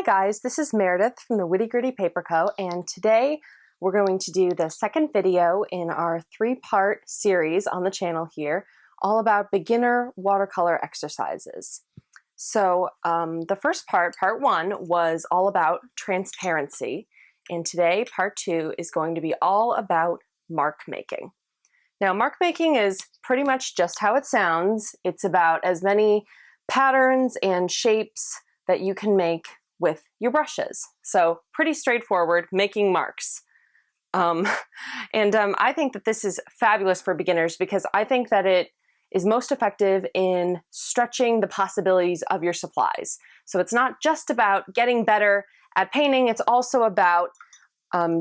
guys, this is Meredith from the Witty Gritty Paper Co, and today we're going to do the second video in our three-part series on the channel here, all about beginner watercolor exercises. So the first part one, was all about transparency, and today part two is going to be all about mark making. Now, mark making is pretty much just how it sounds. It's about as many patterns and shapes that you can make with your brushes. So pretty straightforward, making marks. I think that this is fabulous for beginners because I think that it is most effective in stretching the possibilities of your supplies. So it's not just about getting better at painting, it's also about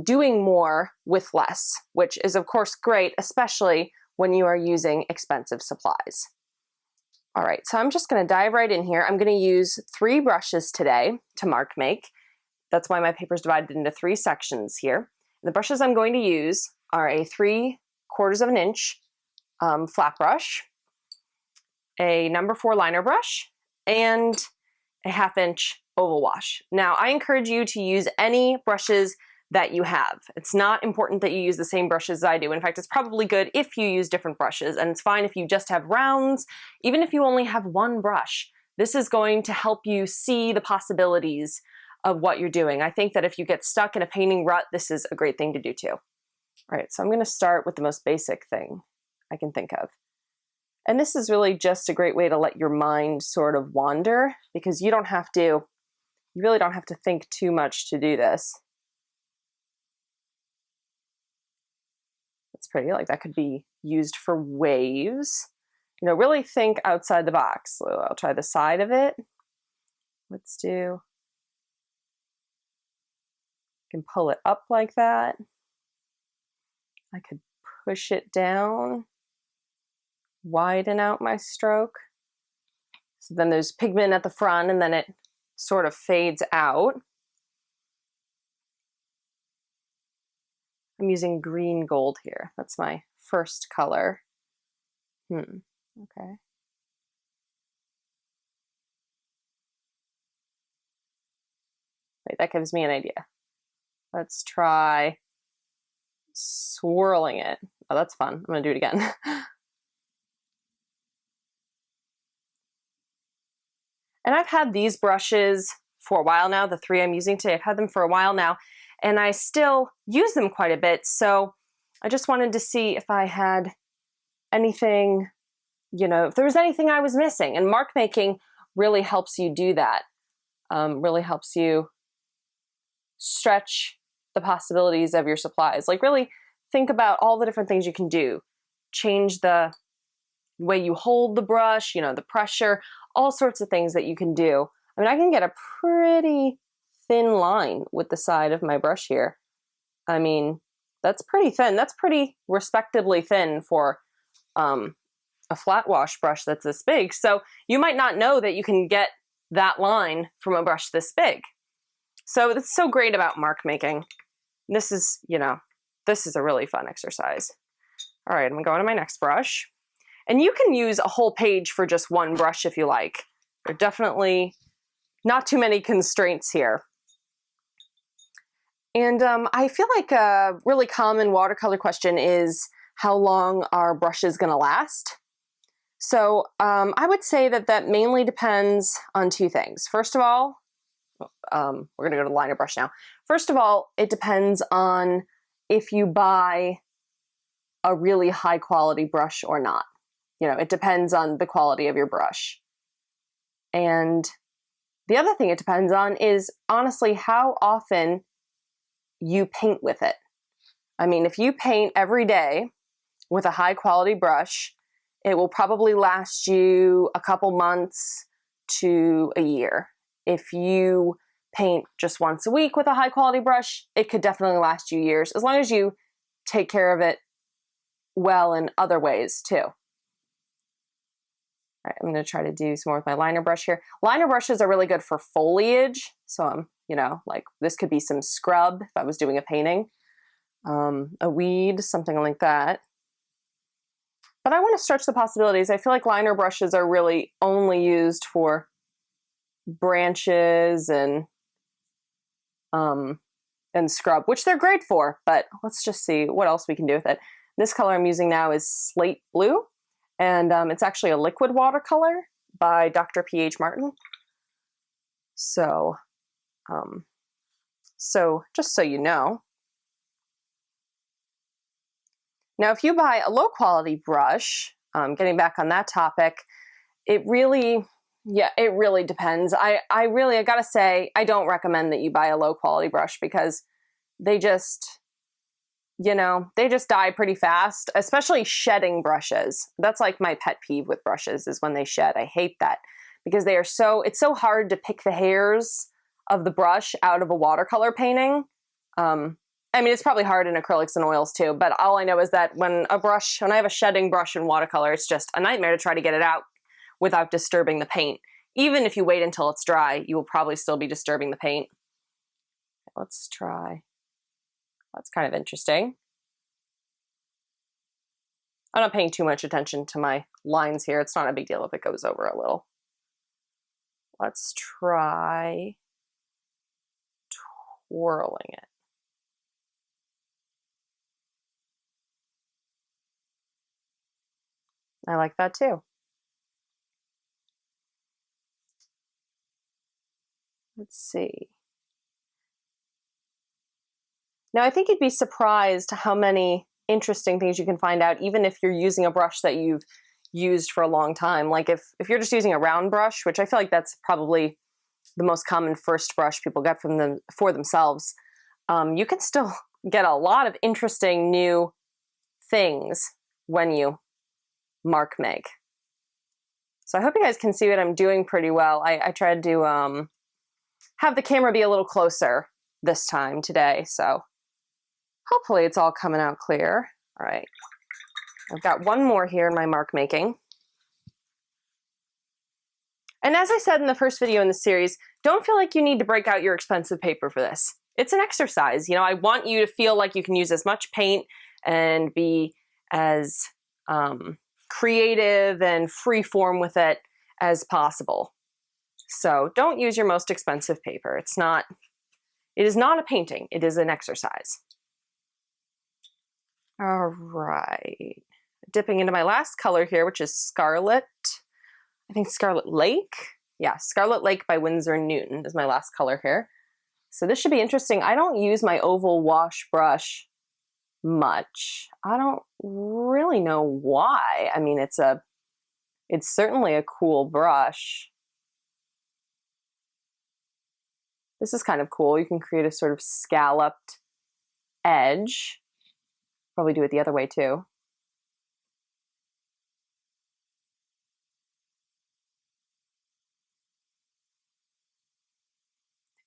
doing more with less, which is of course great, especially when you are using expensive supplies. All right, so I'm just gonna dive right in here. I'm gonna use 3 brushes today to mark make. That's why my paper is divided into 3 sections here. The brushes I'm going to use are a 3/4 of an inch flat brush, a number 4 liner brush, and a 1/2 inch oval wash. Now, I encourage you to use any brushes that you have. It's not important that you use the same brushes as I do. In fact, it's probably good if you use different brushes, and it's fine if you just have rounds, even if you only have 1 brush. This is going to help you see the possibilities of what you're doing. I think that if you get stuck in a painting rut, this is a great thing to do too. All right, so I'm gonna start with the most basic thing I can think of. And this is really just a great way to let your mind sort of wander, because you really don't have to think too much to do this. That's pretty, like that could be used for waves. You know, really think outside the box. So I'll try the side of it. Let's do, I can pull it up like that. I could push it down, widen out my stroke. So then there's pigment at the front and then it sort of fades out. I'm using green gold here. That's my first color. Okay. Wait, that gives me an idea. Let's try swirling it. Oh, that's fun. I'm gonna do it again. And I've had these brushes for a while now, the 3 I'm using today. I've had them for a while now, and I still use them quite a bit. So I just wanted to see if I had anything, you know, if there was anything I was missing. And mark making really helps you do that. Really helps you stretch the possibilities of your supplies. Like really think about all the different things you can do. Change the way you hold the brush, you know, the pressure, all sorts of things that you can do. I mean, I can get a pretty thin line with the side of my brush here. I mean, that's pretty thin. That's pretty respectably thin for a flat wash brush that's this big. So you might not know that you can get that line from a brush this big. So that's so great about mark making. This is, you know, this is a really fun exercise. All right, I'm gonna go on to my next brush. And you can use a whole page for just 1 brush if you like. There are definitely not too many constraints here. And I feel like a really common watercolor question is, how long are brushes gonna last? So I would say that that mainly depends on 2 things. First of all, we're gonna go to the liner brush now. First of all, it depends on if you buy a really high quality brush or not. You know, it depends on the quality of your brush. And the other thing it depends on is honestly how often you paint with it. I mean, if you paint every day with a high quality brush, it will probably last you a couple months to a year. If you paint just once a week with a high quality brush, it could definitely last you years, as long as you take care of it well in other ways too. All right, I'm going to try to do some more with my liner brush here. Liner brushes are really good for foliage. So you know, like this could be some scrub if I was doing a painting, a weed, something like that. But I want to stretch the possibilities. I feel like liner brushes are really only used for branches and and scrub, which they're great for, but let's just see what else we can do with it. This color I'm using now is Slate Blue, and it's actually a liquid watercolor by Dr. P.H. Martin. So, just so you know. Now, if you buy a low quality brush, getting back on that topic, it really depends. I gotta say, I don't recommend that you buy a low quality brush because they just die pretty fast, especially shedding brushes. That's like my pet peeve with brushes is when they shed. I hate that because it's so hard to pick the hairs of the brush out of a watercolor painting. I mean, it's probably hard in acrylics and oils too, but all I know is that when I have a shedding brush in watercolor, it's just a nightmare to try to get it out without disturbing the paint. Even if you wait until it's dry, you will probably still be disturbing the paint. Let's try. That's kind of interesting. I'm not paying too much attention to my lines here. It's not a big deal if it goes over a little. Let's try twirling it. I like that too. Let's see. Now, I think you'd be surprised how many interesting things you can find out, even if you're using a brush that you've used for a long time. Like if you're just using a round brush, which I feel like that's probably the most common first brush people get for themselves, you can still get a lot of interesting new things when you mark make. So I hope you guys can see what I'm doing pretty well. I tried to have the camera be a little closer this time today, so hopefully it's all coming out clear. All right, I've got one more here in my mark making. And as I said in the first video in the series, don't feel like you need to break out your expensive paper for this. It's an exercise. I want you to feel like you can use as much paint and be as creative and free form with it as possible. So don't use your most expensive paper. It is not a painting. It is an exercise. All right. Dipping into my last color here, which is Scarlet. I think Scarlet Lake. Yeah, Scarlet Lake by Winsor & Newton is my last color here. So this should be interesting. I don't use my oval wash brush much. I don't really know why. I mean, it's certainly a cool brush. This is kind of cool. You can create a sort of scalloped edge. Probably do it the other way too.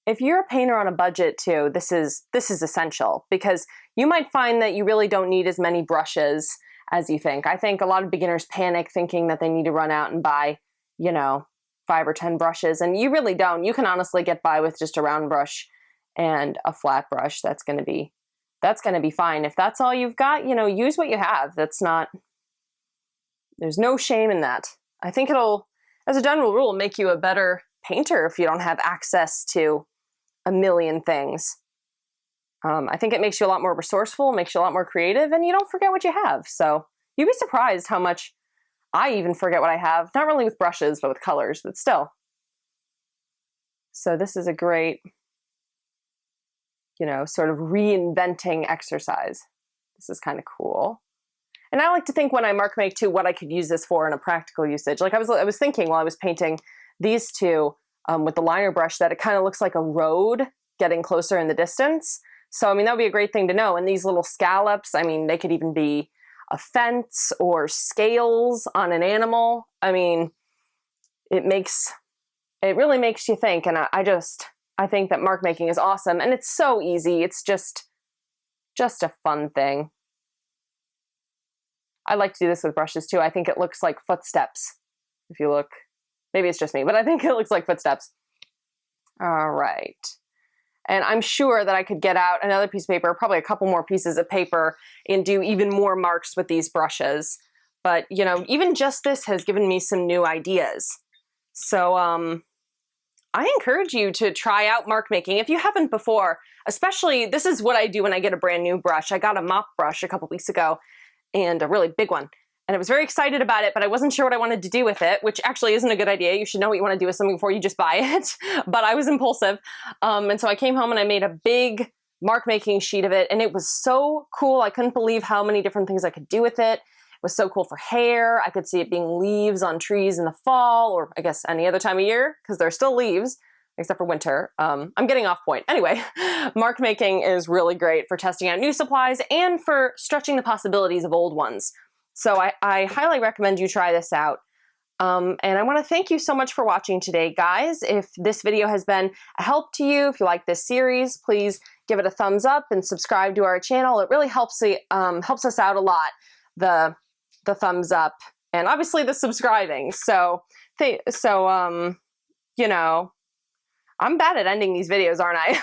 If you're a painter on a budget too, this is essential because you might find that you really don't need as many brushes as you think. I think a lot of beginners panic thinking that they need to run out and buy, 5 or 10 brushes, and you really don't. You can honestly get by with just a round brush and a flat brush. That's going to be fine. If that's all you've got, use what you have. There's no shame in that. I think it'll, as a general rule, make you a better painter if you don't have access to a million things. I think it makes you a lot more resourceful, makes you a lot more creative, and you don't forget what you have. So you'd be surprised how much I even forget what I have, not really with brushes, but with colors, but still. So this is a great, sort of reinventing exercise. This is kind of cool. And I like to think when I mark make too, what I could use this for in a practical usage. Like I was thinking while I was painting these two with the liner brush that it kind of looks like a road getting closer in the distance. So, that would be a great thing to know. And these little scallops, they could even be a fence or scales on an animal. It really makes you think. And I think that mark making is awesome. And it's so easy. It's just a fun thing. I like to do this with brushes too. I think it looks like footsteps. If you look, maybe it's just me, but I think it looks like footsteps. All right. And I'm sure that I could get out another piece of paper, probably a couple more pieces of paper, and do even more marks with these brushes. But, even just this has given me some new ideas. So I encourage you to try out mark making if you haven't before. Especially, this is what I do when I get a brand new brush. I got a mop brush a couple weeks ago, and a really big one. And I was very excited about it, but I wasn't sure what I wanted to do with it, which actually isn't a good idea. You should know what you want to do with something before you just buy it. But I was impulsive. And so I came home and I made a big mark making sheet of it, and it was so cool. I couldn't believe how many different things I could do with it. It was so cool for hair. I could see it being leaves on trees in the fall, or I guess any other time of year, because there's still leaves, except for winter. I'm getting off point. Anyway, mark making is really great for testing out new supplies and for stretching the possibilities of old ones. So I highly recommend you try this out. And I want to thank you so much for watching today, guys. If this video has been a help to you, if you like this series, please give it a thumbs up and subscribe to our channel. It really helps us out a lot. The thumbs up and obviously the subscribing. So you know, I'm bad at ending these videos, aren't I?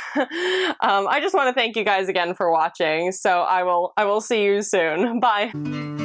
I just want to thank you guys again for watching. So I will see you soon. Bye.